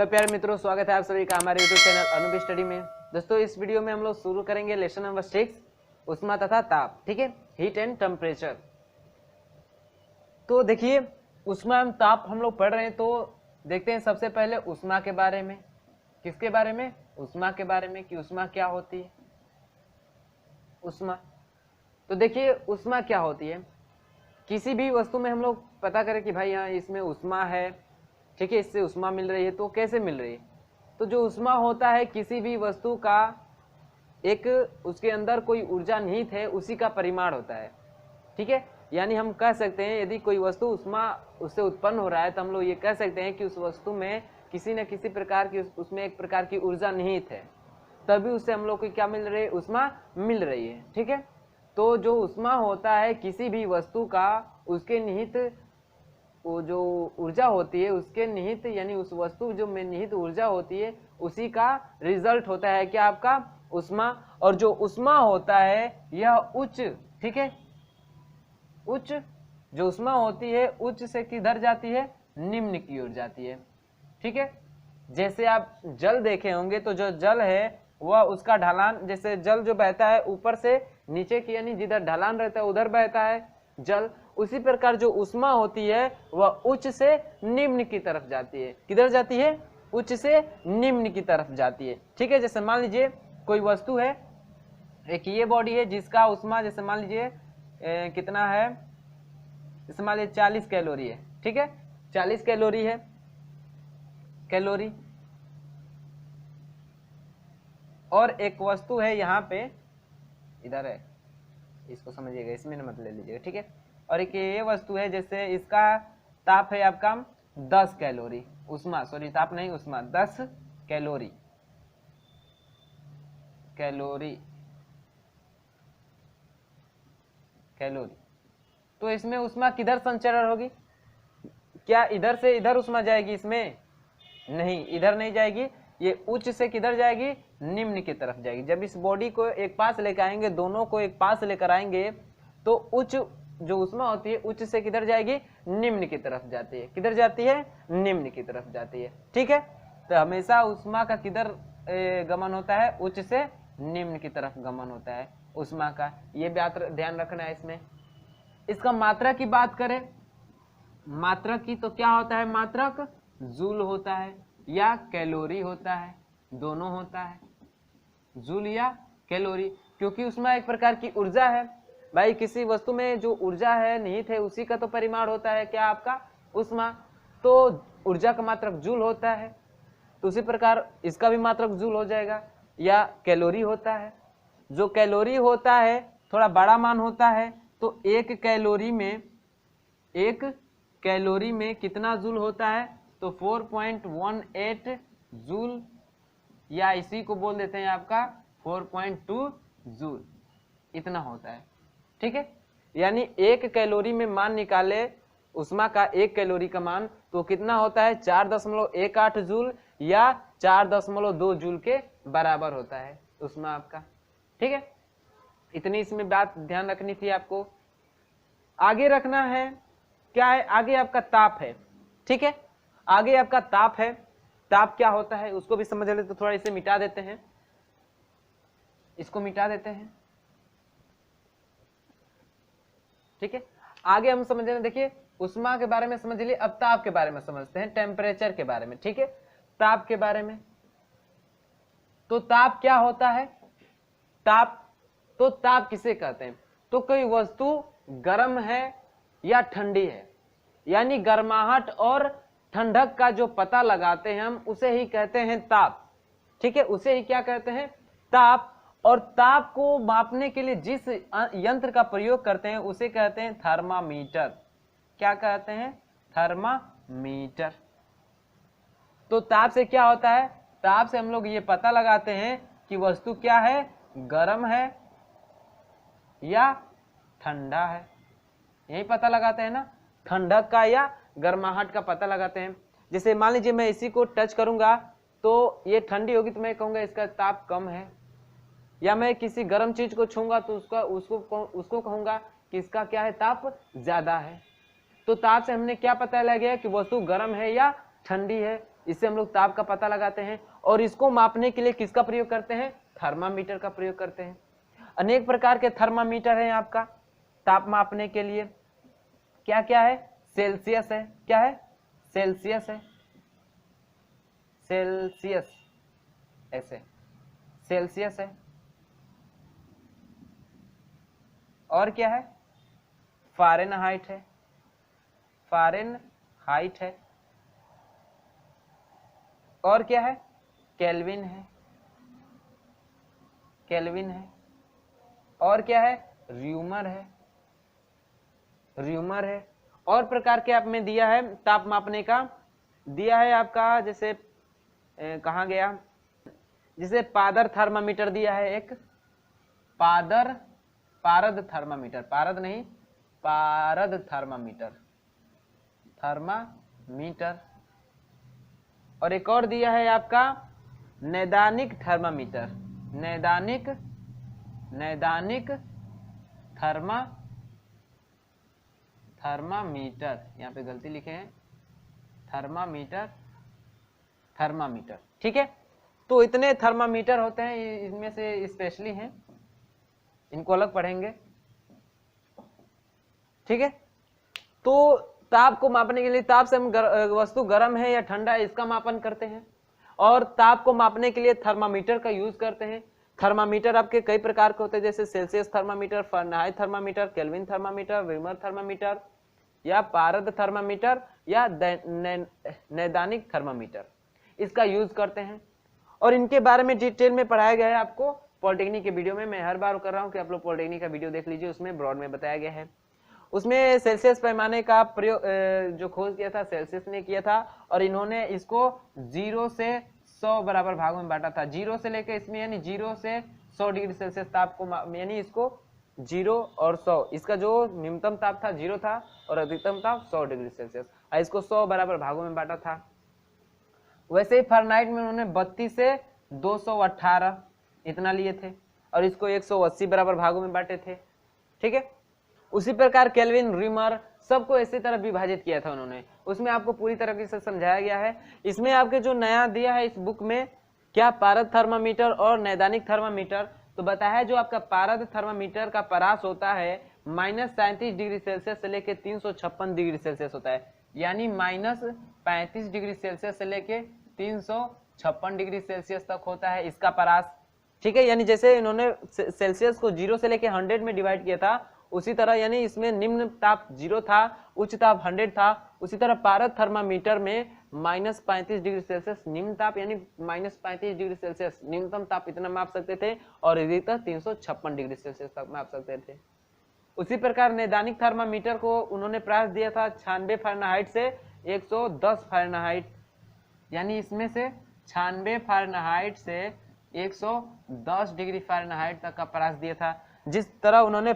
प्यारे मित्रों, स्वागत है आप सभी का हमारे YouTube चैनल अनुभव स्टडी में। दोस्तों, इस वीडियो में हम लोग शुरू करेंगे लेसन नंबर 6, उष्मा तथा ताप। ठीक है, हीट एंड टेम्परेचर। तो देखिए, उष्मा एवं ताप हम लोग पढ़ रहे हैं, तो देखते हैं सबसे पहले उष्मा के बारे में। किसके बारे में? उष्मा के बारे में, कि उष्मा क्या होती है। उष्मा, तो देखिए उष्मा क्या होती है। किसी भी वस्तु में हम लोग पता करें कि भाई यहाँ इसमें उष्मा है, ठीक है, इससे उष्मा मिल रही है। तो कैसे मिल रही है? तो जो उष्मा होता है किसी भी वस्तु का एक उसके अंदर कोई ऊर्जा निहित है, उसी का परिमाण होता है। ठीक है, यानी हम कह सकते हैं यदि कोई वस्तु उष्मा उससे उत्पन्न हो रहा है तो हम लोग ये कह सकते हैं कि उस वस्तु में किसी न किसी प्रकार की उसमें एक प्रकार की ऊर्जा निहित है, तभी उससे हम लोग को क्या मिल रही है? उष्मा मिल रही है। ठीक है, तो जो उष्मा होता है किसी भी वस्तु का, उसके निहित वो जो ऊर्जा होती है, उसके निहित यानी उस वस्तु जो में निहित ऊर्जा होती है, उसी का रिजल्ट होता है क्या? आपका उष्मा। और जो उष्मा होता है यह उच्च, ठीक है, उच्च जो उष्मा होती है उच्च से किधर जाती है? निम्न की ओर जाती है। ठीक है, जैसे आप जल देखे होंगे तो जो जल है वह उसका ढलान, जैसे जल जो बहता है ऊपर से नीचे की, यानी जिधर ढलान रहता है उधर बहता है जल, उसी प्रकार जो उष्मा होती है वह उच्च से निम्न की तरफ जाती है। किधर जाती है? उच्च से निम्न की तरफ जाती है। ठीक है, जैसे मान लीजिए कोई वस्तु है, एक ये बॉडी है जिसका उष्मा जैसे मान लीजिए कितना है, जैसे मान लीजिए 40 कैलोरी है। ठीक है, 40 कैलोरी है, कैलोरी। और एक वस्तु है यहाँ पे, इधर है, इसको समझिएगा, इसमें न मत ले लीजिएगा। ठीक है, और एक ये वस्तु है, जैसे इसका ताप है आपका 10 कैलोरी, उष्मा, सॉरी ताप नहीं उष्मा, 10 कैलोरी, कैलोरी, कैलोरी। तो इसमें उष्मा किधर संचरण होगी? क्या इधर से इधर उष्मा जाएगी? इसमें नहीं, इधर नहीं जाएगी, ये उच्च से किधर जाएगी? निम्न की तरफ जाएगी। जब इस बॉडी को एक पास लेकर आएंगे, दोनों को एक पास लेकर आएंगे, तो उच्च जो उष्मा होती है उच्च से किधर जाएगी? निम्न की तरफ जाती है। किधर जाती है? निम्न की तरफ जाती है। ठीक है, तो हमेशा उष्मा का किधर गमन होता है? उच्च से निम्न की तरफ गमन होता है उष्मा का। ये ध्यान रखना है इसमें। इसका मात्रक की बात करें, मात्रक की, तो क्या होता है? मात्रक जूल होता है या कैलोरी होता है, दोनों होता है, जूल या कैलोरी, क्योंकि उसमें एक प्रकार की ऊर्जा है। भाई किसी वस्तु में जो ऊर्जा है निहित है, उसी का तो परिमाण होता है क्या? आपका उष्मा। तो ऊर्जा का मात्रक जूल होता है, तो उसी प्रकार इसका भी मात्रक जूल हो जाएगा या कैलोरी होता है। जो कैलोरी होता है थोड़ा बड़ा मान होता है, तो एक कैलोरी में कितना जूल होता है? तो 4.18 जूल, या इसी को बोल देते हैं आपका 4.2 जूल, इतना होता है। ठीक है, यानी एक कैलोरी में मान निकाले उष्मा का, एक कैलोरी का मान, तो कितना होता है? 4.18 जूल या 4.2 जूल के बराबर होता है उष्मा आपका। ठीक है, इतनी इसमें बात ध्यान रखनी थी आपको। आगे रखना है क्या है? आगे आपका ताप है। ठीक है, आगे आपका ताप है। ताप क्या होता है उसको भी समझ ले, तो थोड़ा इसे मिटा देते हैं, इसको मिटा देते हैं। ठीक है, आगे हम समझ रहे, देखिए उष्मा के बारे में समझ लिए, अब ताप के बारे में समझते हैं, टेम्परेचर के बारे में। ठीक है, ताप के बारे में, तो ताप क्या होता है? ताप, तो ताप किसे कहते हैं? तो कोई वस्तु गर्म है या ठंडी है, यानी गर्माहट और ठंडक का जो पता लगाते हैं हम, उसे ही कहते हैं ताप। ठीक है, उसे ही क्या कहते हैं? ताप। और ताप को मापने के लिए जिस यंत्र का प्रयोग करते हैं उसे कहते हैं थर्मामीटर। क्या कहते हैं? थर्मामीटर। तो ताप से क्या होता है? ताप से हम लोग ये पता लगाते हैं कि वस्तु क्या है, गर्म है या ठंडा है। यही पता लगाते हैं ना, ठंडक का या गर्माहट का पता लगाते हैं। जैसे मान लीजिए मैं इसी को टच करूंगा तो ये ठंडी होगी, तो मैं कहूंगा इसका ताप कम है, या मैं किसी गर्म चीज को छूंगा तो उसको कहूंगा कि इसका क्या है? ताप ज्यादा है। तो ताप से हमने क्या पता लग गया कि वस्तु गर्म है या ठंडी है, इससे हम लोग ताप का पता लगाते हैं। और इसको मापने के लिए किसका प्रयोग करते हैं? थर्मामीटर का प्रयोग करते हैं। अनेक प्रकार के थर्मामीटर हैं आपका ताप मापने के लिए। क्या क्या है? सेल्सियस है। क्या है? सेल्सियस है, सेल्सियस, ऐसे सेल्सियस है। और क्या है? फ़ारेनहाइट है, फ़ारेनहाइट है। और क्या है? केल्विन है, केल्विन है। और क्या है? र्यूमर है, र्यूमर है। और प्रकार के आप में दिया है ताप मापने का, दिया है आपका, जैसे कहाँ गया, जैसे पादर थर्मामीटर दिया है एक, पादर, पारद थर्मामीटर, पारद नहीं, पारद थर्मामीटर, थर्मामीटर। और एक और दिया है आपका नैदानिक थर्मामीटर, नैदानिक, नैदानिक थर्मामीटर, यहाँ पे गलती लिखे हैं, थर्मामीटर, थर्मामीटर। ठीक है, तो इतने थर्मामीटर होते हैं, इनमें से स्पेशली हैं, इनको अलग पढ़ेंगे। ठीक है, तो ताप को मापने के लिए, ताप से हम वस्तु गर्म है या ठंडा है इसका मापन करते हैं। और ताप को मापने के लिए थर्मामीटर का यूज करते हैं। थर्मामीटर आपके कई प्रकार के होते हैं, जैसे Celsius thermometer, Fahrenheit thermometer, kelvin thermometer, rumour thermometer, या पारद थर्मामीटर, या नैदानिक थर्मामीटर, इसका यूज करते हैं। और इनके बारे में डिटेल में पढ़ाया गया है आपको पॉलिटेक्निक के वीडियो में। मैं हर बार कर रहा हूँ कि आप लोग पॉलिटेक्निक का वीडियो देख लीजिए, उसमें ब्रॉड में बताया गया है। उसमें सेल्सियस पैमाने का प्रयोग जो खोज किया था सेल्सियस ने किया था, और इन्होंने इसको 0 से 100 बराबर भागों में बांटा था। 0 से लेकर इसमें, यानी 0 से 100 डिग्री सेल्सियस ताप को, यानी इसको 0 और 100, इसका जो न्यूनतम ताप था 0 था और अधिकतम ताप 100 डिग्री सेल्सियस, इसको 100 बराबर भागों में बांटा था। वैसे ही फ़ारेनहाइट में उन्होंने 32 से 218 इतना लिए थे, और इसको 180 बराबर भागों में बांटे थे। ठीक है, उसी प्रकार केल्विन, र्यूमर, सबको इसी तरह विभाजित किया था उन्होंने। उसमें आपको पूरी तरीके से समझाया गया है। इसमें आपके जो नया दिया है इस बुक में, क्या पारद थर्मामीटर और नैदानिक थर्मामीटर, तो बताया है जो आपका पारद थर्मामीटर का परास होता है -37 डिग्री सेल्सियस से लेकर 356 डिग्री सेल्सियस होता है, यानी -35 डिग्री सेल्सियस से लेकर 356 डिग्री सेल्सियस तक होता है इसका परास। ठीक है, यानी जैसे इन्होंने सेल्सियस को 0 से लेकर 100 में डिवाइड किया था, उसी तरह, यानी इसमें निम्न ताप 0 था, उच्च ताप 100 था, उसी तरह पारद थर्मामीटर में -35 डिग्री सेल्सियस निम्न ताप, यानी -35 डिग्री सेल्सियस न्यूनतम ताप इतना माप सकते थे, और अधिकतम 356 डिग्री सेल्सियस तक माप सकते थे। उसी प्रकार नैदानिक थर्मामीटर को उन्होंने प्राइस दिया था 96 फ़ारेनहाइट से 110 फ़ारेनहाइट, यानी इसमें से 96 फ़ारेनहाइट से 110 डिग्री फ़ारेनहाइट तक का प्राइस दिया था। जिस तरह उन्होंने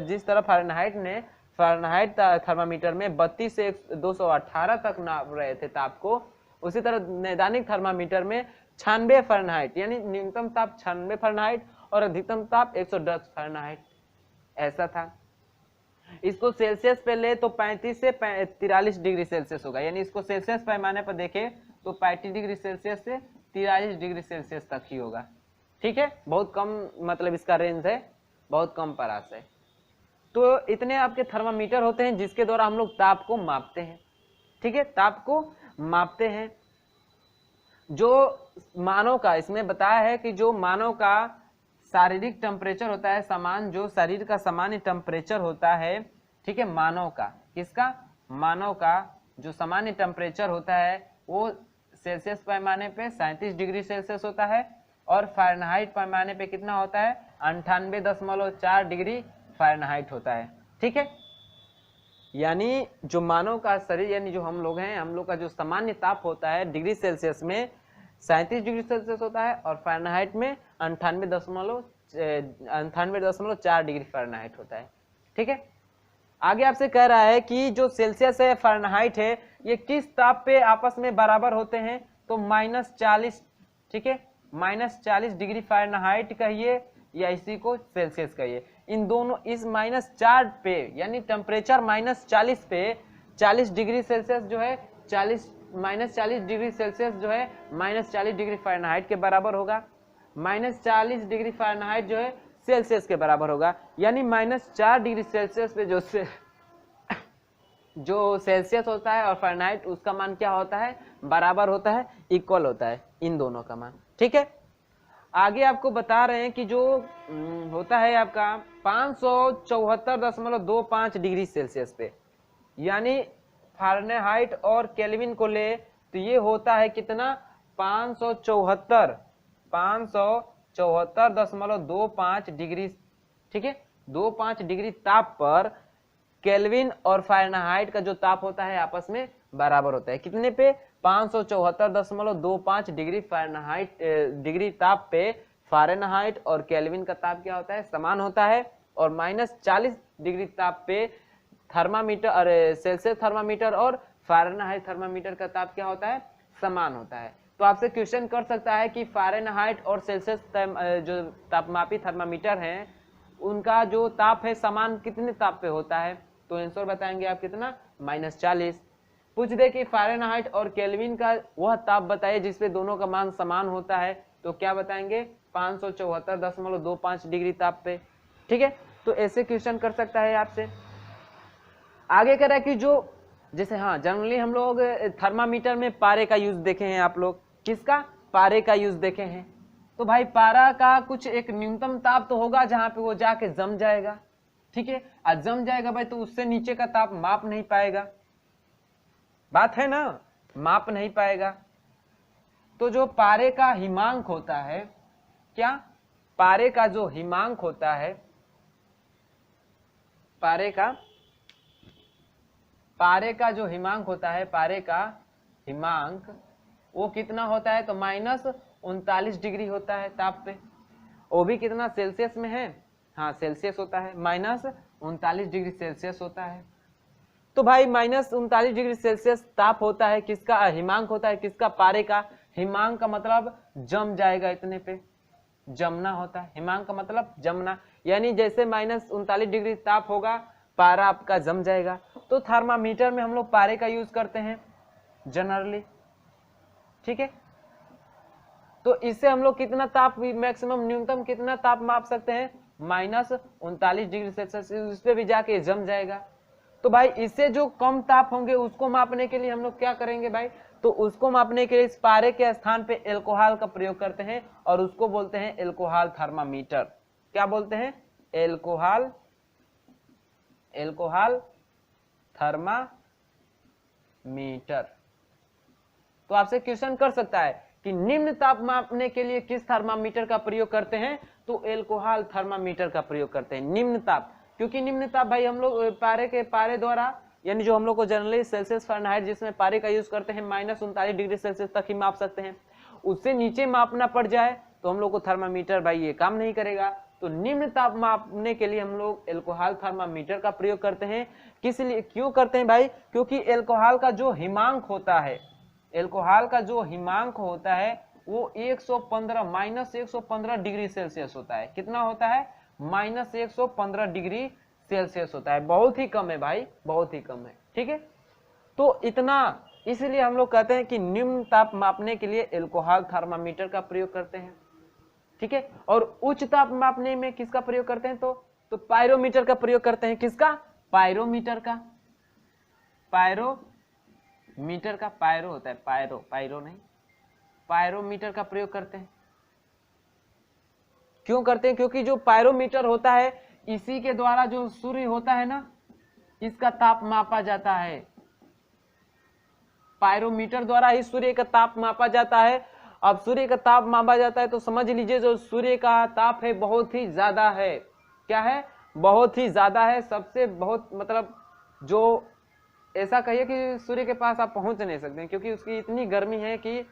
जिस तरह फ़ारेनहाइट ने फ़ारेनहाइट थर्मामीटर में 32 से 218 तक नाप रहे थे ताप को, उसी तरह नैदानिक थर्मामीटर में 96 फ़ारेनहाइट, यानी न्यूनतम ताप 96 फ़ारेनहाइट और अधिकतम ताप 110 फ़ारेनहाइट, ऐसा था। इसको सेल्सियस पे ले तो 35 से 43 डिग्री सेल्सियस होगा, यानी इसको सेल्सियस पैमाने पर देखें तो 35 डिग्री सेल्सियस से 43 डिग्री सेल्सियस तक ही होगा। ठीक है, बहुत कम, मतलब इसका रेंज है, बहुत कम परास है। तो इतने आपके थर्मामीटर होते हैं जिसके द्वारा हम लोग ताप को मापते हैं। ठीक है, ताप को मापते हैं। जो मानव का, इसमें बताया है कि जो मानव का शारीरिक टेम्परेचर होता है, समान, जो शरीर का सामान्य टेम्परेचर होता है, ठीक है, मानव का, किसका? मानव का जो सामान्य टेम्परेचर होता है वो सेल्सियस पैमाने पे 37 डिग्री सेल्सियस होता है, और फ़ारेनहाइट पैमाने पे कितना होता है? 98.4 डिग्री फ़ारेनहाइट होता है। ठीक है, यानी जो मानव का शरीर, यानी जो हम लोग हैं, हम लोग का जो सामान्य ताप होता है डिग्री सेल्सियस में 37 डिग्री सेल्सियस होता है, और फ़ारेनहाइट में 98.4 डिग्री फ़ारेनहाइट होता है। ठीक है, आगे आपसे कह रहा है कि जो सेल्सियस है, फ़ारेनहाइट है, ये किस ताप पे आपस में बराबर होते हैं? तो -40, ठीक है, -40 डिग्री फ़ारेनहाइट कहिए या इसी को सेल्सियस कहिए, इन दोनों, इस -4 पे, यानी टेम्परेचर -40 पे 40 डिग्री सेल्सियस जो है 40 -40 डिग्री सेल्सियस जो है -40 डिग्री फ़ारेनहाइट के बराबर होगा। -40 डिग्री फ़ारेनहाइट जो है सेल्सियस के बराबर होगा, यानी -4 डिग्री सेल्सियस पे जो सेल्सियस होता है और फ़ारेनहाइट उसका मान क्या होता है, बराबर होता है, इक्वल होता है इन दोनों का मान। ठीक है, आगे आपको बता रहे हैं कि जो होता है आपका 574.25 डिग्री सेल्सियस पे, यानी फ़ारेनहाइट और केल्विन को ले तो ये होता है कितना 574.25 डिग्री। ठीक है, 25 डिग्री ताप पर केल्विन और फ़ारेनहाइट का जो ताप होता है आपस में बराबर होता है। कितने पे? 574.25 डिग्री फ़ारेनहाइट डिग्री ताप पे फ़ारेनहाइट और केल्विन का ताप क्या होता है, समान होता है। और -40 डिग्री ताप पे थर्मामीटर और सेल्सियस थर्मामीटर और फ़ारेनहाइट थर्मामीटर का ताप क्या होता है, समान होता है। तो आपसे क्वेश्चन कर सकता है कि फ़ारेनहाइट और सेल्सियस जो तापमापी थर्मामीटर हैं उनका जो ताप है समान कितने ताप पे होता है, तो आंसर बताएंगे आप कितना, -40। पूछ दे कि फ़ारेनहाइट और केल्विन का वह ताप बताइए जिसपे दोनों का मान समान होता है, तो क्या बताएंगे, 574.25 डिग्री ताप पे। ठीक है, तो ऐसे क्वेश्चन कर सकता है आपसे। आगे कह रहा है कि जो जैसे हाँ जनरली हम लोग थर्मामीटर में पारे का यूज देखे हैं, आप लोग किसका, पारे का यूज देखे हैं। तो भाई पारा का कुछ एक न्यूनतम ताप तो होगा जहां पे वो जाके जम जाएगा। ठीक है, आज जम जाएगा भाई तो उससे नीचे का ताप माप नहीं पाएगा, बात है ना, माप नहीं पाएगा। तो जो पारे का हिमांक होता है, क्या, पारे का जो हिमांक होता है, पारे का जो हिमांक होता है, पारे का हिमांक वो कितना होता है, तो -39 डिग्री होता है ताप पे। वो भी कितना, सेल्सियस में है, हाँ सेल्सियस होता है, -39 डिग्री सेल्सियस होता है। तो भाई -39 डिग्री सेल्सियस ताप होता है किसका, हिमांक होता है किसका, पारे का। हिमांक का मतलब जम जाएगा, इतने पे जमना होता है, हिमांक का मतलब जमना, यानी जैसे -39 डिग्री ताप होगा पारा आपका जम जाएगा। तो थर्मामीटर में हम लोग पारे का यूज करते हैं जनरली। ठीक है, तो इससे हम लोग कितना ताप, मैक्सिमम न्यूनतम कितना ताप माप सकते हैं, -39 डिग्री सेल्सियस, उस पे भी जाके जम जाएगा। तो भाई इससे जो कम ताप होंगे उसको मापने के लिए हम लोग क्या करेंगे भाई, तो उसको मापने के लिए इस पारे के स्थान पे एल्कोहल का प्रयोग करते हैं और उसको बोलते हैं एल्कोहल थर्मामीटर। क्या बोलते हैं, एल्कोहल थर्मामीटर। तो आपसे क्वेश्चन कर सकता है कि निम्न ताप मापने के लिए किस थर्मामीटर का प्रयोग करते हैं, तो एल्कोहल थर्मामीटर का प्रयोग करते हैं। निम्न ताप, क्योंकि निम्न ताप भाई हम लोग पारे द्वारा, यानी जो हम लोग को जनरली सेल्सियस फ़ारेनहाइट जिसमें पारे का यूज करते हैं -39 डिग्री सेल्सियस तक ही माप सकते हैं। उससे नीचे मापना पड़ जाए तो हम लोग को थर्मामीटर भाई ये काम नहीं करेगा। तो निम्न ताप मापने के लिए हम लोग एल्कोहल थर्मामीटर का प्रयोग करते हैं। किस लिए, क्यों करते हैं भाई, क्योंकि एल्कोहल का जो हिमांक होता है, एल्कोहल का जो हिमांक होता है वो 115 डिग्री सेल्सियस होता है। कितना होता है, -115 डिग्री सेल्सियस होता है। बहुत ही कम है भाई, बहुत ही कम है। ठीक है, तो इतना, इसलिए हम लोग कहते हैं कि निम्न ताप मापने के लिए एल्कोहल थर्मामीटर का प्रयोग करते हैं। ठीक है, और उच्च ताप मापने में किसका प्रयोग करते हैं, तो पायरोमीटर का प्रयोग करते हैं। किसका, पायरोमीटर का, पायरोमीटर का, पायरो होता है, पायरो नहीं, पायरोमीटर का प्रयोग करते हैं। क्यों करते हैं, क्योंकि जो पायरोमीटर होता है इसी के द्वारा जो सूर्य होता है ना, इसका ताप मापा जाता है। पायरोमीटर द्वारा ही सूर्य का ताप मापा जाता है। अब सूर्य का ताप मापा जाता है तो समझ लीजिए जो सूर्य का ताप है बहुत ही ज्यादा है। क्या है, बहुत ही ज्यादा है, सबसे बहुत, मतलब जो ऐसा कहिए कि सूर्य के पास आप पहुंच नहीं सकते, क्योंकि उसकी इतनी गर्मी है कि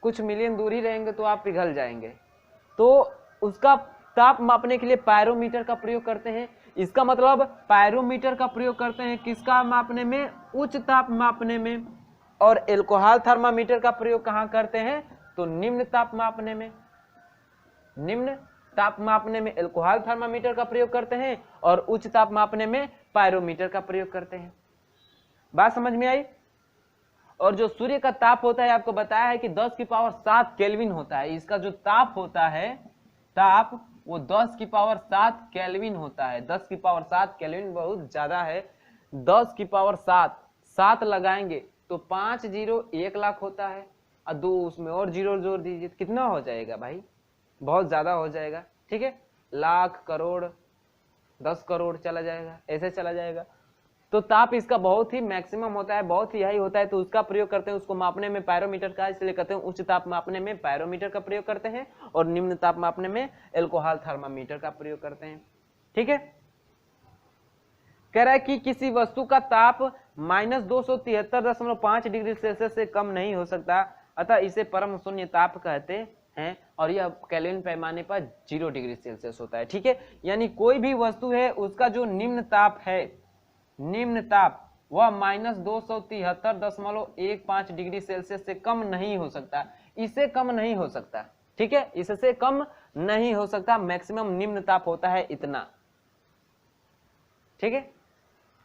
कुछ मिलियन दूर ही रहेंगे तो आप पिघल जाएंगे। तो उसका ताप मापने के लिए पायरोमीटर का प्रयोग करते हैं। इसका मतलब पायरोमीटर का प्रयोग करते हैं किसका मापने में, उच्च ताप मापने में। और एल्कोहल थर्मामीटर का प्रयोग कहां करते हैं, तो निम्न ताप मापने में। निम्न ताप मापने में एल्कोहल थर्मामीटर का प्रयोग करते हैं और उच्च ताप मापने में पायरोमीटर का प्रयोग करते हैं। बात समझ में आई। और जो सूर्य का ताप होता है आपको बताया है कि 10 की पावर 7 केल्विन होता है। इसका जो ताप होता है, ताप वो 10 की पावर 7 केल्विन होता है। 10 की पावर 7 केल्विन बहुत ज्यादा है। 10 की पावर 7 लगाएंगे तो 5 जीरो 1 लाख होता है, और 2 उसमें और जीरो जोड़ दीजिए, कितना हो जाएगा भाई, बहुत ज्यादा हो जाएगा। ठीक है, लाख, करोड़, 10 करोड़ चला जाएगा, ऐसे चला जाएगा। तो ताप इसका बहुत ही मैक्सिमम होता है, बहुत ही हाई होता है, तो उसका प्रयोग करते हैं। उसको मापने में पायरोमीटर का, इसलिए कहते हैं उच्च ताप मापने में पायरोमीटर का प्रयोग करते हैं, और निम्न ताप मापने में एल्कोहल थर्मामीटर का प्रयोग करते हैं। ठीक है, कह रहा है कि किसी वस्तु का ताप -273.5 डिग्री सेल्सियस से कम नहीं हो सकता, अतः इसे परम शून्य ताप कहते हैं, और यह केल्विन पैमाने पर 0 डिग्री सेल्सियस होता है। ठीक है, यानी कोई भी वस्तु है उसका जो निम्न ताप है, निम्न ताप वह -273.15 डिग्री सेल्सियस से कम नहीं हो सकता, इससे कम नहीं हो सकता। ठीक है, इससे कम नहीं हो सकता, मैक्सिमम निम्न ताप होता है इतना। ठीक है,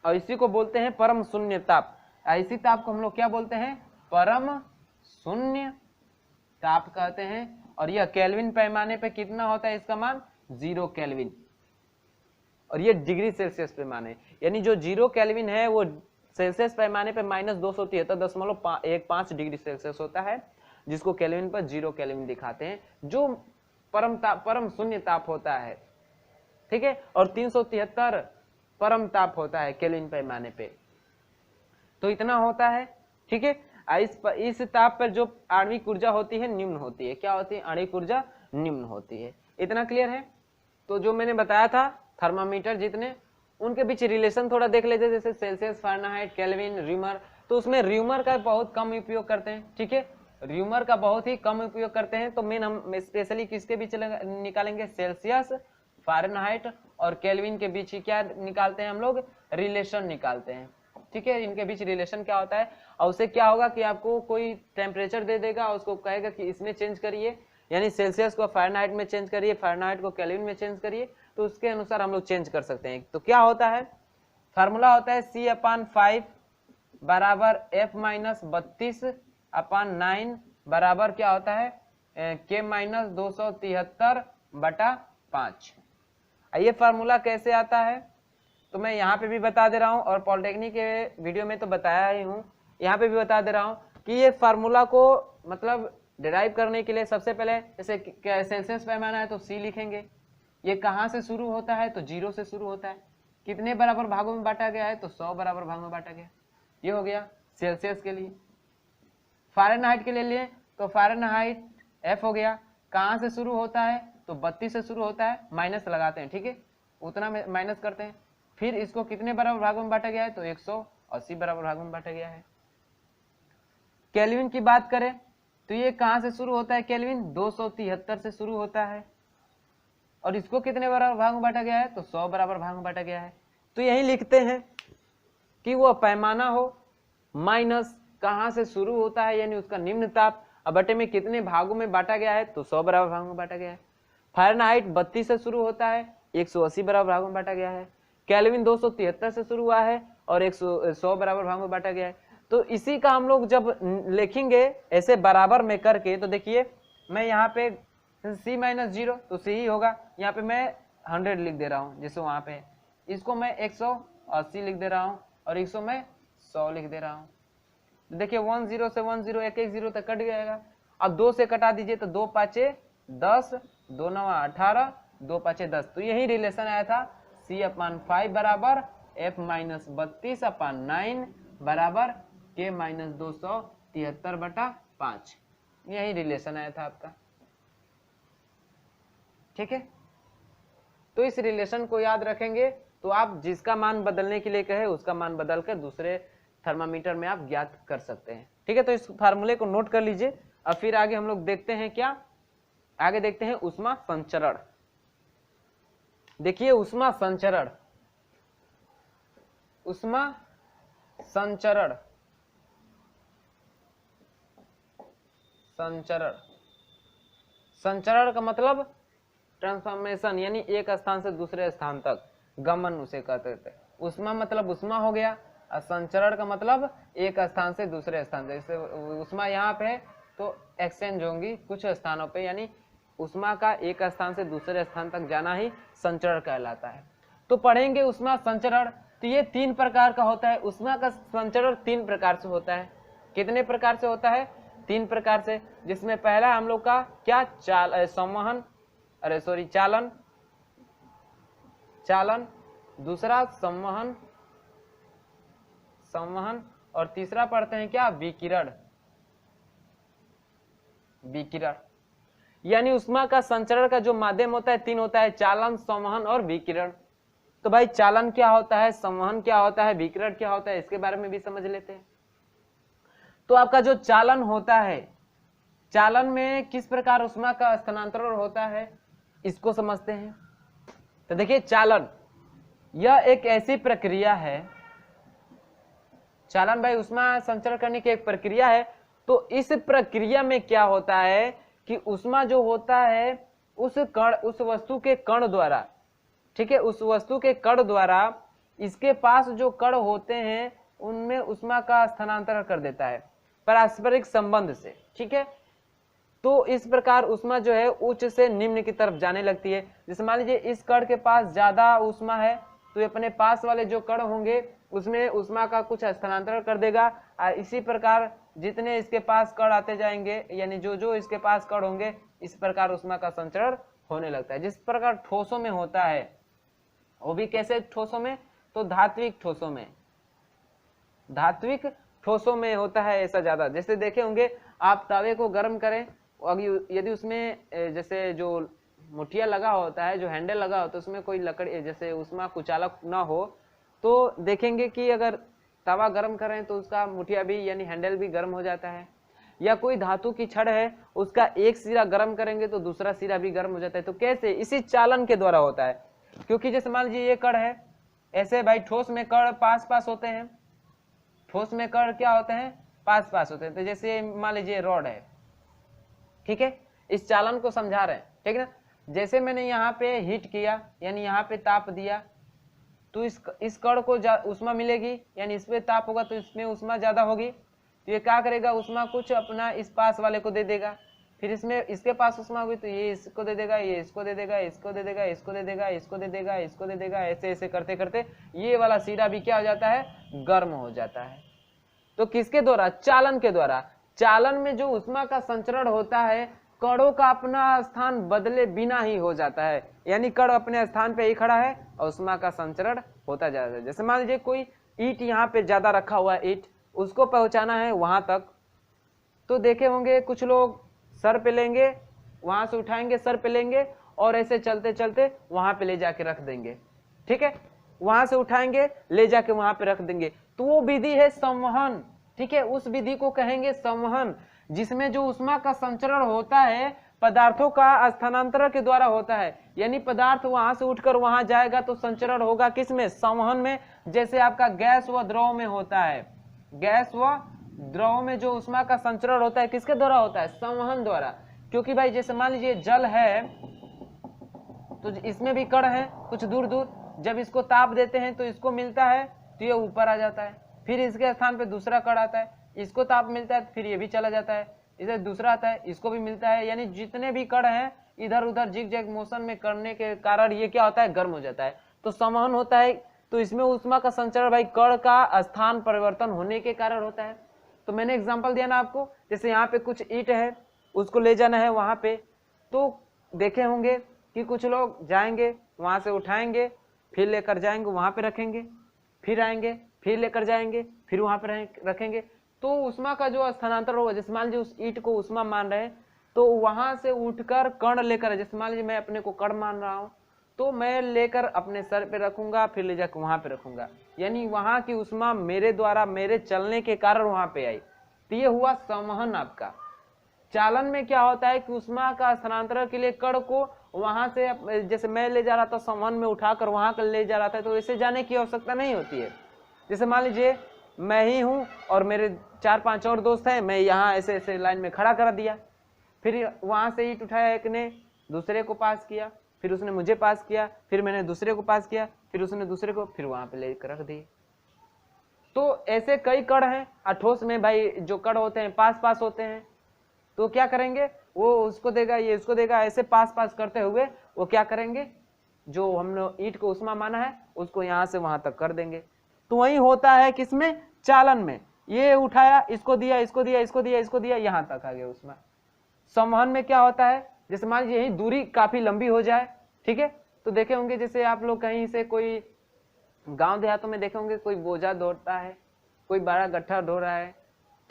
और इसी को बोलते हैं परम शून्य ताप। इसी ताप को हम लोग क्या बोलते हैं, परम शून्य ताप कहते हैं। और यह केल्विन पैमाने पे कितना होता है, इसका मान 0 केल्विन, और ये डिग्री सेल्सियस पैमाने, यानी जो 0 केल्विन है वो सेल्सियस पैमाने पे -273.15 डिग्री सेल्सियस होता है, जिसको केल्विन पर 0 केल्विन दिखाते हैं, जो परम शून्य ताप होता है। ठीक है, और 373 परम ताप होता है केल्विन पैमाने पे, तो इतना होता है। ठीक है, इस ताप पर जो आणविक ऊर्जा होती है निम्न होती है। क्या होती है, आणविक ऊर्जा निम्न होती है। इतना क्लियर है। तो जो मैंने बताया था थर्मामीटर जितने, उनके बीच रिलेशन थोड़ा देख लेते, जैसे सेल्सियस, फारेनहाइट, केल्विन, र्यूमर। तो उसमें र्यूमर का बहुत कम उपयोग करते हैं। ठीक है, र्यूमर का बहुत ही कम उपयोग करते हैं। तो मेन हम स्पेशली किसके बीच निकालेंगे, सेल्सियस, फारेनहाइट और केल्विन के बीच ही क्या निकालते हैं हम लोग, रिलेशन निकालते हैं। ठीक है, इनके बीच रिलेशन क्या होता है, और उससे क्या होगा कि आपको कोई टेम्परेचर दे देगा, उसको कहेगा कि इसमें चेंज करिए, यानी सेल्सियस को फारेनहाइट में चेंज करिए, फारेनहाइट को केल्विन में चेंज करिए, तो उसके अनुसार हम लोग चेंज कर सकते हैं। तो क्या होता है, फार्मूला होता है C/5 बराबर F-32/9 बराबर क्या होता है, K-273/5। ये फार्मूला कैसे आता है, तो मैं यहाँ पे भी बता दे रहा हूँ, और पॉलिटेक्निक के वीडियो में तो बताया ही हूँ, यहाँ पे भी बता दे रहा हूँ कि ये फार्मूला को मतलब डिराइव करने के लिए सबसे पहले, जैसे सेल्सियस पैमाना है तो C लिखेंगे। ये कहाँ से शुरू होता है, तो 0 से शुरू होता है। कितने बराबर भागों में बांटा गया है, तो 100 बराबर भागों में बांटा गया। ये हो गया सेल्सियस के लिए। फारेनहाइट के लिए तो फारेनहाइट F हो गया, कहाँ से शुरू होता है, तो 32 से शुरू होता है, माइनस लगाते हैं। ठीक है, उतना में माइनस करते हैं। फिर इसको कितने बराबर भागों में बांटा गया है, तो 180 बराबर भागों में बांटा गया है। केल्विन की बात करें तो ये कहाँ से शुरू होता है, केल्विन 273 से शुरू होता है, और इसको कितने बराबर भाग में बांटा गया है, तो 100 बराबर भाग में बांटा गया है। तो यही लिखते हैं कि वो पैमाना हो, माइनस कहाँ से शुरू होता है, यानी उसका निम्न ताप, अब बटे में कितने भागों में बांटा गया है, तो 100 बराबर भागों में बांटा गया है। फारेनहाइट 32 से शुरू होता है, 180 बराबर भागों में बांटा गया है। केल्विन 273 से शुरू हुआ है और 100 बराबर भागों में बांटा गया है। तो इसी का हम लोग जब लिखेंगे ऐसे बराबर में करके, तो देखिए मैं यहाँ पे C-0 तो C ही होगा, यहाँ पे मैं 100 लिख दे रहा हूँ, जैसे वहाँ पे इसको मैं 180 लिख दे रहा हूँ, और इसको मैं 100 लिख दे रहा हूँ। देखिए 10 से 10 एक 0 तक कट जाएगा। अब 2 से कटा दीजिए, तो 2 5 10, 2 9 18, 2 5 10। तो यही रिलेशन आया था, C/5 बराबर F-32/9 बराबर K-273/5। यही रिलेशन आया था आपका। ठीक है, तो इस रिलेशन को याद रखेंगे, तो आप जिसका मान बदलने के लिए कहे उसका मान बदलकर दूसरे थर्मामीटर में आप ज्ञात कर सकते हैं। ठीक है, तो इस फार्मूले को नोट कर लीजिए। अब फिर आगे हम लोग देखते हैं, क्या आगे देखते हैं, ऊष्मा संचरण। देखिए ऊष्मा संचरण, ऊष्मा संचरण, संचरण, संचरण का मतलब ट्रांसफॉर्मेशन, यानी एक स्थान से दूसरे स्थान तक गमन उसे कहते थे। ऊष्मा मतलब ऊष्मा हो गया, संचरण का मतलब एक स्थान से दूसरे स्थान, जैसे उष्मा यहाँ पे है तो एक्सचेंज होंगी कुछ स्थानों पे, यानी उष्मा का एक स्थान से दूसरे स्थान तक जाना ही संचरण कहलाता है। तो पढ़ेंगे उष्मा संचरण, तो ये 3 प्रकार का होता है। उष्मा का संचरण 3 प्रकार से होता है। कितने प्रकार से होता है? 3 प्रकार से, जिसमें पहला हम लोग का क्या संवहन, चालन, दूसरा संवहन और तीसरा पढ़ते हैं क्या? विकिरण। यानी उष्मा का संचरण का जो माध्यम होता है 3 होता है, चालन, संवहन और विकिरण। तो भाई चालन क्या होता है, संवहन क्या होता है, विकिरण क्या होता है, इसके बारे में भी समझ लेते हैं। तो आपका जो चालन होता है, चालन में किस प्रकार उष्मा का स्थानांतरण होता है इसको समझते हैं। तो देखिए चालन यह एक ऐसी प्रक्रिया है, चालन भाई उष्मा संचरण करने की एक प्रक्रिया है। तो इस प्रक्रिया में क्या होता है कि उष्मा जो होता है उस वस्तु के कण द्वारा, ठीक है, उस वस्तु के कण द्वारा इसके पास जो कण होते हैं उनमें उष्मा का स्थानांतरण कर देता है पारस्परिक संबंध से, ठीक है। तो इस प्रकार उष्मा जो है उच्च से निम्न की तरफ जाने लगती है। जैसे मान लीजिए इस कण के पास ज्यादा उष्मा है तो ये अपने पास वाले जो कण होंगे उसमें उष्मा का कुछ स्थानांतरण कर देगा, और इसी प्रकार जितने इसके पास कण आते जाएंगे, यानी जो इसके पास कण होंगे, इस प्रकार उष्मा का संचरण होने लगता है। जिस प्रकार ठोसों में होता है, वो भी कैसे ठोसों में? तो धात्विक ठोसों में होता है ऐसा ज्यादा। जैसे देखे होंगे आप तवे को गर्म करें, यदि उसमें जैसे जो मुठिया लगा होता है, जो हैंडल लगा होता है, उसमें कोई लकड़ी जैसे उष्मा कुचालक ना हो, तो देखेंगे कि अगर तवा गर्म करें तो उसका मुठिया भी यानी हैंडल भी गर्म हो जाता है। या कोई धातु की छड़ है, उसका एक सिरा गर्म करेंगे तो दूसरा सिरा भी गर्म हो जाता है। तो कैसे? इसी चालन के द्वारा होता है। क्योंकि जैसे मान लीजिए ये कण है, ऐसे भाई ठोस में कण पास पास होते हैं, ठोस में कण क्या होते हैं? पास पास होते हैं। तो जैसे मान लीजिए रॉड है, ठीक है, इस चालन को समझा रहे हैं, ठीक है ना। जैसे मैंने यहाँ पे हीट किया यानी यहाँ पे ताप दिया, तो इस कण को उष्मा मिलेगी, यानी इस पे ताप होगा तो इसमें उष्मा ज्यादा होगी। तो ये क्या करेगा? उष्मा कुछ अपना इस पास वाले को दे देगा, फिर इसमें इसके पास उष्मा होगी तो ये इसको दे देगा, ये इसको दे देगा, इसको दे देगा, इसको दे देगा, इसको दे देगा, इसको दे देगा, ऐसे ऐसे करते करते ये वाला सिरा भी क्या हो जाता है? गर्म हो जाता है। तो किसके द्वारा? चालन के द्वारा। चालन में जो उष्मा का संचरण होता है, कणों का अपना स्थान बदले बिना ही हो जाता है, यानी कण अपने स्थान पे ही खड़ा है और उष्मा का संचरण होता जाता है। जैसे मान लीजिए कोई ईंट यहाँ पे ज्यादा रखा हुआ है, ईंट उसको पहुंचाना है वहां तक, तो देखे होंगे कुछ लोग सर पे लेंगे, वहां से उठाएंगे, सर पे लेंगे और ऐसे चलते चलते वहां पे ले जाके रख देंगे, ठीक है, वहां से उठाएंगे ले जाके वहां पे रख देंगे। तो वो विधि है संवहन, ठीक है, उस विधि को कहेंगे संवहन, जिसमें जो उष्मा का संचरण होता है पदार्थों का स्थानांतरण के द्वारा होता है। यानी पदार्थ वहां से उठकर वहां जाएगा तो संचरण होगा किसमें? संवहन में। जैसे आपका गैस व द्रव में होता है, गैस व द्रव में जो उष्मा का संचरण होता है किसके द्वारा होता है? संवहन द्वारा। क्योंकि भाई जैसे मान लीजिए जल है तो इसमें भी कण है कुछ दूर दूर, जब इसको ताप देते हैं तो इसको मिलता है तो ये ऊपर आ जाता है, फिर इसके स्थान पे दूसरा कण आता है, इसको ताप मिलता है फिर ये भी चला जाता है, इधर दूसरा आता है इसको भी मिलता है। यानी जितने भी कण हैं इधर उधर जिग जैग मोशन में करने के कारण ये क्या होता है? गर्म हो जाता है। तो संवहन होता है। तो इसमें उष्मा का संचरण भाई कण का स्थान परिवर्तन होने के कारण होता है। तो मैंने एग्जांपल दिया ना आपको, जैसे यहाँ पे कुछ ईंट है, उसको ले जाना है वहां पे, तो देखे होंगे कि कुछ लोग जाएंगे वहां से उठाएंगे, फिर लेकर जाएंगे वहां पे रखेंगे, फिर आएंगे फिर लेकर जाएंगे, फिर वहां पे रखेंगे। तो उष्मा का जो स्थानांतरण होगा, जैसे मान लीजिए उस ईंट को उष्मा मान रहे हैं तो वहां से उठकर कण लेकर, जैसे मान लीजिए मैं अपने को कण मान रहा हूं तो मैं लेकर अपने सर पे रखूंगा, फिर ले जाकर वहां पे रखूंगा, यानी वहां की उष्मा मेरे द्वारा मेरे चलने के कारण वहां पे आई। तो ये हुआ संवहन आपका। चालन में क्या होता है कि उष्मा का स्थानांतरण के लिए कण को वहां से, जैसे मैं ले जा रहा था संवहन में उठाकर वहां कर ले जा रहा था, तो ऐसे जाने की आवश्यकता नहीं होती है। जैसे मान लीजिए मैं ही हूं और मेरे 4-5 और दोस्त हैं, मैं यहाँ ऐसे ऐसे लाइन में खड़ा कर दिया, फिर वहां से ईंट उठाया, एक ने दूसरे को पास किया, फिर उसने मुझे पास किया, फिर मैंने दूसरे को पास किया, फिर उसने दूसरे को, फिर वहां पे लेकर रख दिए। तो ऐसे कई कण हैं, ठोस में भाई जो कण होते हैं पास पास होते हैं, तो क्या करेंगे, वो उसको देगा, ये इसको देगा, ऐसे पास पास करते हुए वो क्या करेंगे, जो हमने ईंट को उष्मा माना है उसको यहाँ से वहां तक कर देंगे। तो वही होता है किसमें, चालन में। ये उठाया, इसको दिया, इसको दिया, इसको दिया, इसको दिया, यहाँ तक आ गया उष्मा। संवहन में क्या होता है, जैसे मान लीजिए यही दूरी काफी लंबी हो जाए, ठीक है, तो देखे होंगे जैसे आप लोग कहीं से कोई गांव देहातों में देखे होंगे कोई बोझा ढोता है, कोई बड़ा गट्ठा ढो रहा है,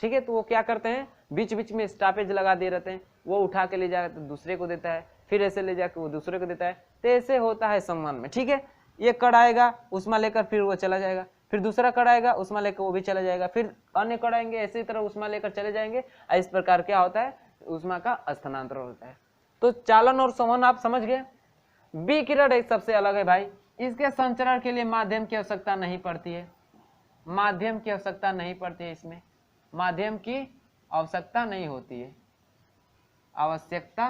ठीक है, तो वो क्या करते हैं, बीच बीच में स्टॉपेज लगा दे रहते हैं, वो उठा के ले जा रहे दूसरे को देता है, फिर ऐसे ले जाके वो दूसरे को देता है, तो ऐसे होता है संवहन में, ठीक है। ये कड़ आएगा उष्मा लेकर, फिर वो चला जाएगा, फिर दूसरा कड़ आएगा उष्मा लेकर, वो भी चला जाएगा, फिर अन्य कड़ आएंगे, इसी तरह उष्मा लेकर चले जाएंगे। इस प्रकार क्या होता है, उष्मा का स्थानांतरण होता है। तो चालन और संवहन आप समझ गए। विकिरण एक सबसे अलग है भाई, इसके संचरण के लिए माध्यम की आवश्यकता नहीं पड़ती है, माध्यम की आवश्यकता नहीं पड़ती है, इसमें माध्यम की आवश्यकता नहीं होती है, आवश्यकता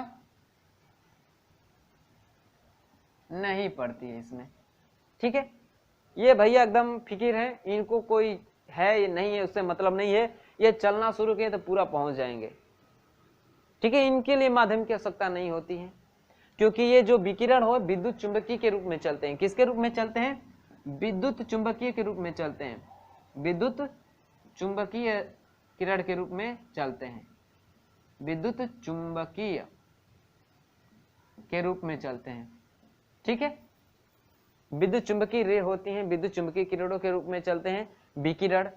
नहीं पड़ती है इसमें, ठीक है। ये भैया एकदम फिकिर है, इनको कोई है ये नहीं है उससे मतलब नहीं है, ये चलना शुरू किए तो पूरा पहुंच जाएंगे, ठीक है। इनके लिए माध्यम की आवश्यकता नहीं होती है, क्योंकि ये जो विकिरण हो विद्युत चुंबकीय के रूप में चलते हैं। किसके रूप में चलते हैं, विद्युत चुंबकीय के रूप में चलते हैं, विद्युत चुंबकीय किरण के रूप में चलते हैं, विद्युत चुंबकीय के रूप में चलते हैं, ठीक है। विद्युत चुंबकीय रे होती हैं, विद्युत चुंबकीय किरणों के रूप में चलते हैं विकिरण।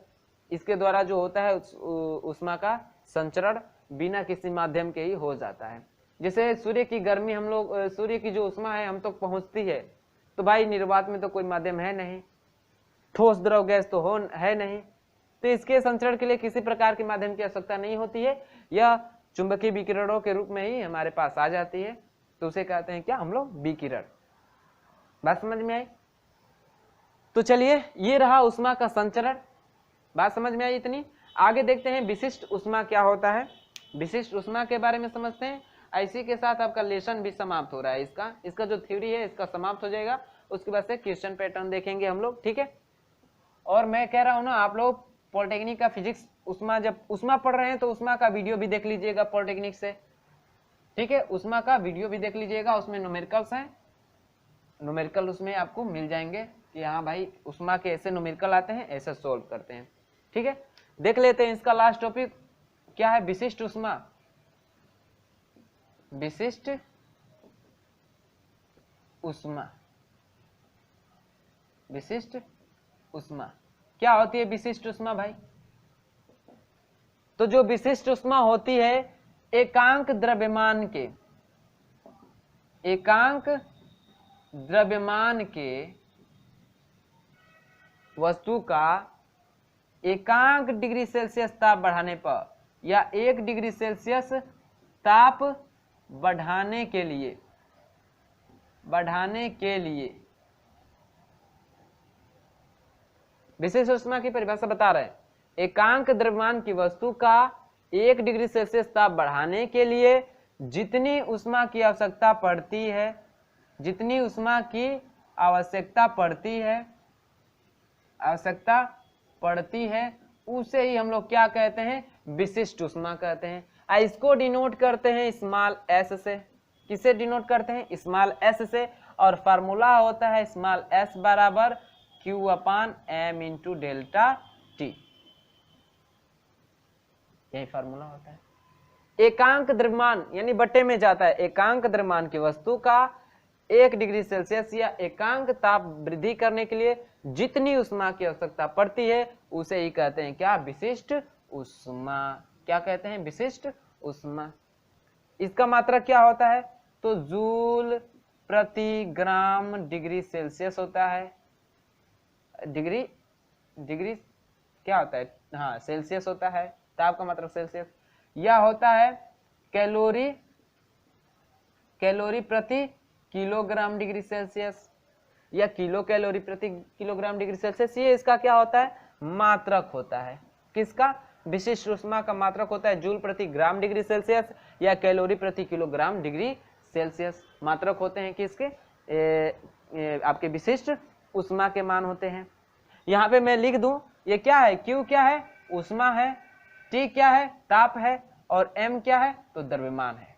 इसके द्वारा जो होता है उष्मा का संचरण बिना किसी माध्यम के ही हो जाता है। जैसे सूर्य की गर्मी हम लोग, सूर्य की जो उष्मा है हम तक पहुंचती है, तो भाई निर्वात में तो कोई माध्यम है नहीं, ठोस द्रव गैस तो हो है नहीं, तो इसके संचरण के लिए किसी प्रकार के माध्यम की आवश्यकता नहीं होती है, यह चुंबकीय विकिरणों के रूप में ही हमारे पास आ जाती है, तो उसे कहते हैं क्या हम लोग, विकिरण। बात समझ में आई। तो चलिए ये रहा उष्मा का संचरण, बात समझ में आई इतनी। आगे देखते हैं विशिष्ट उष्मा क्या होता है, विशिष्ट उष्मा के बारे में समझते हैं। इसी के साथ आपका लेसन भी समाप्त हो रहा है, इसका जो थ्योरी है इसका समाप्त हो जाएगा, उसके बाद से क्वेश्चन पैटर्न देखेंगे हम लोग, ठीक है। और मैं कह रहा हूं ना, आप लोग पॉलिटेक्निक का फिजिक्स उष्मा, जब उष्मा पढ़ रहे हैं तो उष्मा का वीडियो भी देख लीजिएगा पॉलिटेक्निक से, ठीक है, उष्मा का वीडियो भी देख लीजिएगा, उसमें न्यूमेरिकल्स हैं, न्यूमेरिकल उसमें आपको मिल जाएंगे कि हाँ भाई उष्मा के ऐसे न्यूमेरिकल आते हैं, ऐसे सोल्व करते हैं, ठीक है। देख लेते हैं इसका लास्ट टॉपिक क्या है, विशिष्ट उष्मा। विशिष्ट उष्मा, विशिष्ट उष्मा क्या होती है, विशिष्ट उष्मा भाई। तो जो विशिष्ट उष्मा होती है एकांक द्रव्यमान के, एकांक द्रव्यमान के वस्तु का एकांक डिग्री सेल्सियस ताप बढ़ाने पर या 1 डिग्री सेल्सियस ताप बढ़ाने के लिए विशेष उष्मा की परिभाषा बता रहे हैं। एकांक द्रव्यमान की वस्तु का 1 डिग्री सेल्सियस ताप बढ़ाने के लिए जितनी उष्मा की आवश्यकता पड़ती है, जितनी उष्मा की आवश्यकता पड़ती है उसे ही हम लोग क्या कहते हैं, विशिष्ट उष्मा कहते हैं। इसको डिनोट करते हैं स्मॉल एस से। किसे डिनोट करते हैं, स्मॉल एस से, और फार्मूला होता है स्मॉल एस बराबर Q/m इंटू डेल्टा टी, यही फार्मूला होता है। एकांक द्रव्यमान यानी बट्टे में जाता है, एकांक द्रव्यमान की वस्तु का 1 डिग्री सेल्सियस या एकांक ताप वृद्धि करने के लिए जितनी उष्मा की आवश्यकता पड़ती है उसे ही कहते हैं क्या, विशिष्ट उष्मा। क्या कहते हैं, विशिष्ट उष्मा। इसका मात्रक क्या होता है, तो जूल प्रति ग्राम डिग्री सेल्सियस होता है। डिग्री क्या होता है, हाँ सेल्सियस होता है, ताप का मात्रक सेल्सियस। यह होता है कैलोरी प्रति किलोग्राम डिग्री सेल्सियस या किलो कैलोरी प्रति किलोग्राम डिग्री सेल्सियस, ये इसका क्या होता है, मात्रक होता है। किसका, विशिष्ट उष्मा का मात्रक होता है जूल प्रति ग्राम डिग्री सेल्सियस या कैलोरी प्रति किलोग्राम डिग्री सेल्सियस। मात्रक होते हैं किसके, आपके विशिष्ट उष्मा के मान होते हैं। यहाँ पे मैं लिख दूं ये क्या है, Q क्या है, ऊष्मा है, T क्या है, ताप है, और M क्या है, तो द्रव्यमान है।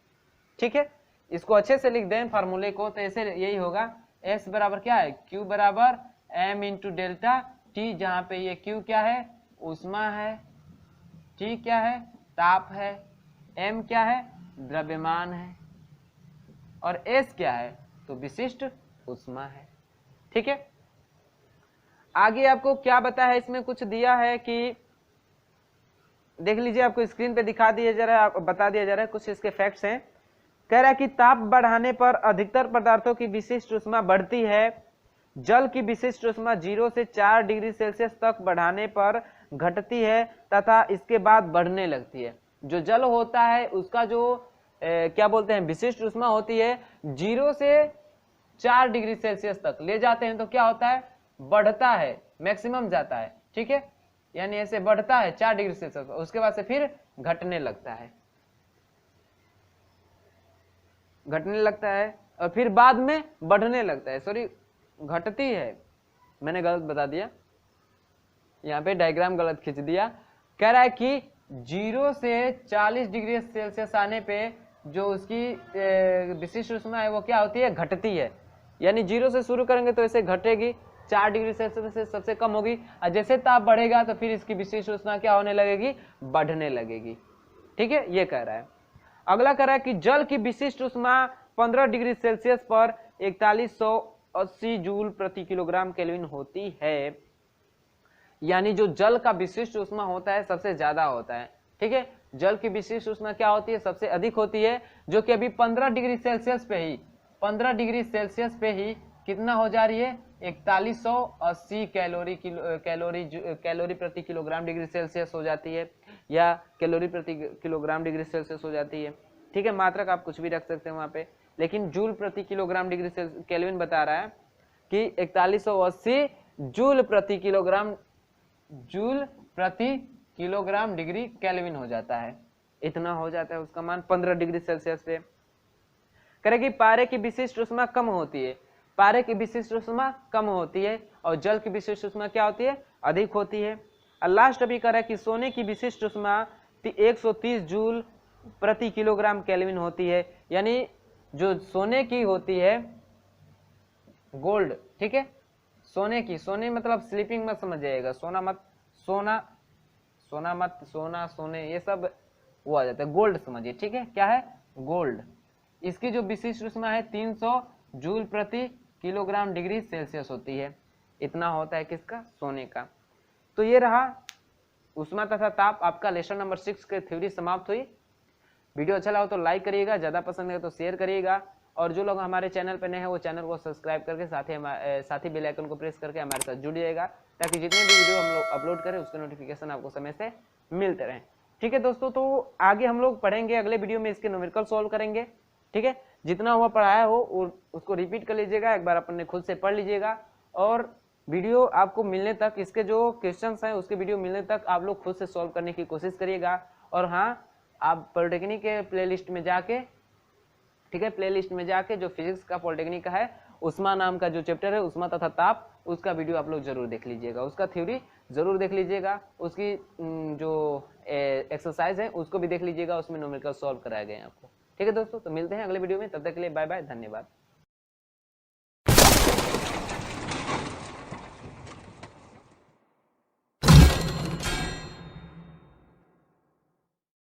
ठीक है, इसको अच्छे से लिख दें फार्मूले को, तो ऐसे यही होगा, S बराबर क्या है, Q बराबर M इंटू डेल्टा T, जहां पे ये Q क्या है, ऊष्मा है, T क्या है, ताप है, M क्या है, द्रव्यमान है, और S क्या है, तो विशिष्ट ऊष्मा है। ठीक है, आगे आपको क्या बताया है, इसमें कुछ दिया है कि देख लीजिए, आपको स्क्रीन पे दिखा दिया जा रहा है, आपको बता दिया जा रहा है, कुछ इसके फैक्ट्स हैं। कह रहा है कि ताप बढ़ाने पर अधिकतर पदार्थों की विशिष्ट ऊष्मा बढ़ती है। जल की विशिष्ट ऊष्मा 0 से 4 डिग्री सेल्सियस तक बढ़ाने पर घटती है तथा इसके बाद बढ़ने लगती है। जो जल होता है उसका जो क्या बोलते हैं, विशिष्ट ऊष्मा होती है, 0 से 4 डिग्री सेल्सियस तक ले जाते हैं तो क्या होता है, बढ़ता है, मैक्सिमम जाता है। ठीक है, यानी ऐसे बढ़ता है 4 डिग्री सेल्सियस, उसके बाद से फिर घटने लगता है, घटने लगता है, और फिर बाद में बढ़ने लगता है, सॉरी घटती है, मैंने गलत बता दिया, यहाँ पे डायग्राम गलत खींच दिया। कह रहा है कि 0 से 40 डिग्री सेल्सियस आने पे जो उसकी विशिष्ट ऊष्मा है वो क्या होती है, घटती है। यानी 0 से शुरू करेंगे तो ऐसे घटेगी, 4 डिग्री सेल्सियस से सबसे कम होगी, और जैसे ताप बढ़ेगा तो फिर इसकी विशिष्ट ऊष्मा क्या होने लगेगी, बढ़ने लगेगी। ठीक है, ये कह रहा है। अगला कह रहा है कि जल की विशिष्ट ऊष्मा 15 डिग्री सेल्सियस पर 4180 जूल प्रति किलोग्राम केल्विन होती है। यानी जो जल का विशिष्ट ऊष्मा होता है सबसे ज्यादा होता है। ठीक है, जल की विशिष्ट ऊष्मा क्या होती है, सबसे अधिक होती है, जो कि अभी 15 डिग्री सेल्सियस पे ही, 15 डिग्री सेल्सियस पे ही कितना हो जा रही है, 4180 कैलोरी प्रति किलोग्राम डिग्री सेल्सियस हो जाती है, या कैलोरी प्रति किलोग्राम डिग्री सेल्सियस हो जाती है। ठीक है, मात्रक आप कुछ भी रख सकते हैं वहां पे, लेकिन जूल प्रति किलोग्राम डिग्री केल्विन बता रहा है कि 4180 जूल प्रति किलोग्राम डिग्री केल्विन हो जाता है, इतना हो जाता है उसका मान 15 डिग्री सेल्सियस पे। करेगी पारे की विशिष्ट ऊष्मा कम होती है, पारे की विशिष्ट ऊष्मा कम होती है, और जल की विशिष्ट ऊष्मा क्या होती है, अधिक होती है। और लास्ट अभी कह रहा है कि सोने की विशिष्ट ऊष्मा 130 जूल प्रति किलोग्राम केल्विन होती है। यानी जो सोने की होती है, गोल्ड, ठीक है, सोने की, सोने मतलब स्लीपिंग मत समझ जाएगा, सोना मत, सोना सोना मत, सोना सोने ये सब वो आ जाता है, गोल्ड समझिए। ठीक है, क्या है, गोल्ड। इसकी जो विशिष्ट ऊष्मा है 300 जूल प्रति किलोग्राम डिग्री सेल्सियस होती है, इतना होता है किसका, सोने का। तो ये रहा ऊष्मा तथा ताप, आपका लेसन नंबर 6 की थ्योरी समाप्त हुई। वीडियो अच्छा लगा तो लाइक करिएगा, ज्यादा पसंद है तो शेयर करिएगा, और जो लोग हमारे चैनल पर नए हैं वो चैनल को सब्सक्राइब करके साथ ही बेल आइकन को प्रेस करके हमारे साथ जुड़िएगा, ताकि जितने भी वीडियो हम लोग अपलोड करें उसके नोटिफिकेशन आपको समय से मिलते रहें। ठीक है दोस्तों, तो आगे हम लोग पढ़ेंगे, अगले वीडियो में इसके न्यूमेरिकल सॉल्व करेंगे। ठीक है, जितना हुआ पढ़ाया हो उसको रिपीट कर लीजिएगा, एक बार अपने खुद से पढ़ लीजिएगा, और वीडियो आपको मिलने तक, इसके जो क्वेश्चंस हैं उसके वीडियो मिलने तक आप लोग खुद से सॉल्व करने की कोशिश करिएगा। और हाँ, आप पॉलिटेक्निक के प्लेलिस्ट में जाके, ठीक है, प्लेलिस्ट में जाके जो फिजिक्स का पॉलिटेक्निक का है, उष्मा नाम का जो चैप्टर है, उष्मा तथा ताप, उसका वीडियो आप लोग जरूर देख लीजिएगा, उसका थ्योरी जरूर देख लीजिएगा, उसकी जो एक्सरसाइज है उसको भी देख लीजिएगा, उसमें न्यूमेरिकल सॉल्व कराए गए हैं आपको। ठीक है दोस्तों, तो मिलते हैं अगले वीडियो में, तब तक के लिए बाय बाय, धन्यवाद।